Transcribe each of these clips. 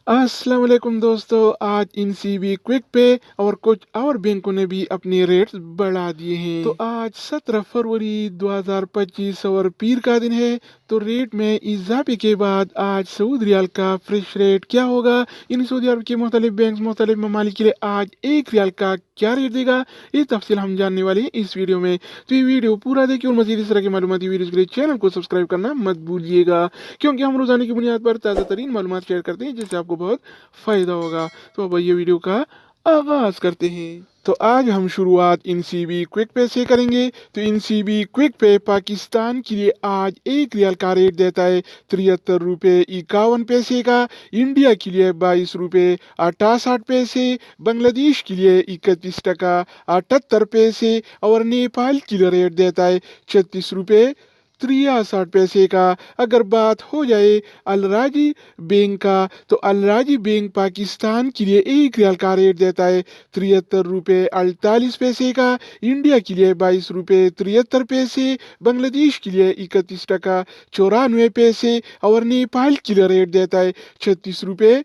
अस्सलाम वालेकुम दोस्तों, आज इनसीबी क्विक पे और कुछ और बैंकों ने भी अपने रेट्स बढ़ा दिए हैं। तो आज 17 फरवरी 2025 और पीर का दिन है। तो रेट में इजाफे के बाद आज सऊदी रियाल का फ्रेश रेट क्या होगा, इन सऊदी अरब के मुख्तलिफ बैंक मुख्तलिफ ममालिक के लिए आज एक रियाल का क्या रेट देगा, ये तफसील हम जानने वाले हैं इस वीडियो में। तो ये वीडियो पूरा देखिए और मजीद इस तरह की मालूमाती वीडियोस के लिए चैनल को सब्सक्राइब करना मत भूलिएगा, क्योंकि हम रोजाना की बुनियाद पर ताज़ा तरीन मालूमात शेयर करते हैं जिससे आपको बहुत फ़ायदा होगा। तो अब ये वीडियो का आगाज़ करते हैं। तो आज हम शुरुआत इनसीबी क्विक पे से करेंगे। तो इनसीबी क्विक पे पाकिस्तान के लिए आज एक रियाल का रेट देता है 73 रुपये 51 पैसे का, इंडिया के लिए 22 रुपये 68 पैसे, बांग्लादेश के लिए 31 टका 78 पैसे और नेपाल के लिए रेट देता है 36 रुपये 63 पैसे का। अगर बात हो जाए अलराजी बैंक का, तो अलराजी बैंक पाकिस्तान के लिए एक रियाल का रेट देता है 73 रुपये 48 पैसे का, इंडिया के लिए 22 रुपये 73 पैसे, बांग्लादेश के लिए 31 टका 94 पैसे और नेपाल के लिए रेट देता है 36 रुपये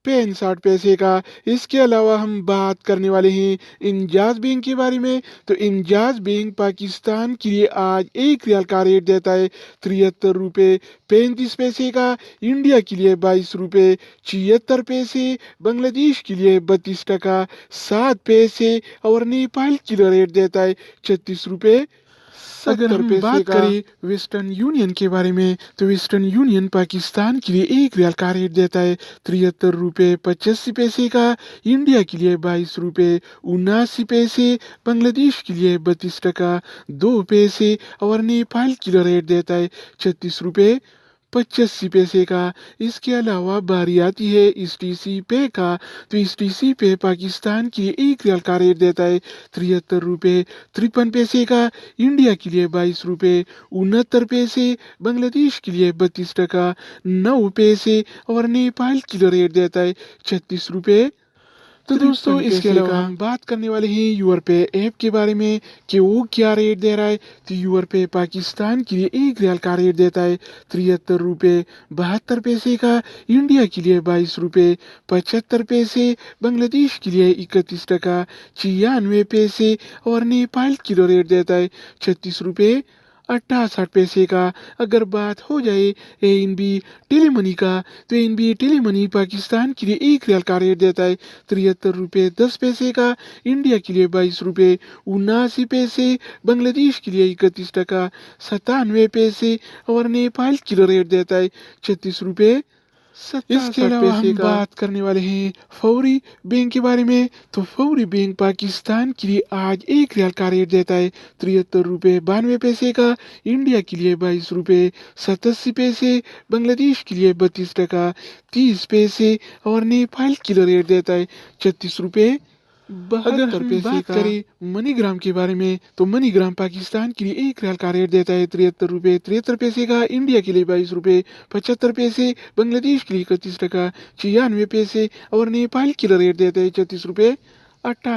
65 पैसे का। इसके अलावा हम बात करने वाले हैं इंजाज बैंक के बारे में। तो इंजाज बैंक पाकिस्तान के लिए आज एक रियाल का रेट देता है 73 रुपये 35 पैसे का, इंडिया के लिए 22 रुपये 76 पैसे, बांग्लादेश के लिए 32 टका 7 पैसे और नेपाल के लिए रेट देता है 36 रुपये 70 पैसे का। करें वेस्टर्न यूनियन के बारे में, तो वेस्टर्न यूनियन पाकिस्तान के लिए एक रियाल का रेट देता है 73 रुपये 85 पैसे का, इंडिया के लिए 22 रुपये 79 पैसे, बांग्लादेश के लिए 32 टका 2 पैसे और नेपाल के लिए रेट देता है 36 रुपये 85 पैसे का। इसके अलावा बारी आती है STC पे का। तो STC पे पाकिस्तान के लिए एक रियाल का रेट देता है 73 रुपये 53 पैसे का, इंडिया के लिए 22 रुपये 69 पैसे, बांग्लादेश के लिए 32 टका 9 पैसे और नेपाल के लिए रेट देता है 36 रुपये। तो दोस्तों इसके अलावा हम बात करने वाले हैं यूर पे ऐप के बारे में कि वो क्या रेट दे रहा है। तो यूर पे पाकिस्तान के लिए एक रियाल का रेट देता है 73 रुपये 72 पैसे का, इंडिया के लिए 22 रुपये 75 पैसे, बांग्लादेश के लिए 31 टका 96 पैसे और नेपाल के लिए रेट देता है 36 रुपये 68 पैसे का। अगर बात हो जाए ANB टेलीमनी का, तो ANB टेलीमनी पाकिस्तान के लिए एक रियाल का रेट देता है 73 रुपये 10 पैसे का, इंडिया के लिए 22 रुपये 79 पैसे, बांग्लादेश के लिए 31 टका 97 पैसे और नेपाल के लिए रेट देता है 36 रुपये 67 इसके अलावा हम बात करने वाले हैं फौरी बैंक के बारे में। तो फौरी बैंक पाकिस्तान के लिए आज एक रियाल का रेट देता है 73 रुपये 92 पैसे का, इंडिया के लिए 22 रुपये 87 पैसे, बांग्लादेश के लिए 32 टका 30 पैसे और नेपाल के लिए रेट देता है 36 रुपये 72 पैसे का। करें मनीग्राम के बारे में, तो मनीग्राम पाकिस्तान के लिए एक रियाल का रेट देता है 73 रुपये 73 पैसे का, इंडिया के लिए 22 रुपये 75 पैसे, बांग्लादेश के लिए 31 टका 96 पैसे और नेपाल के लिए रेट देता है 36 रुपये 88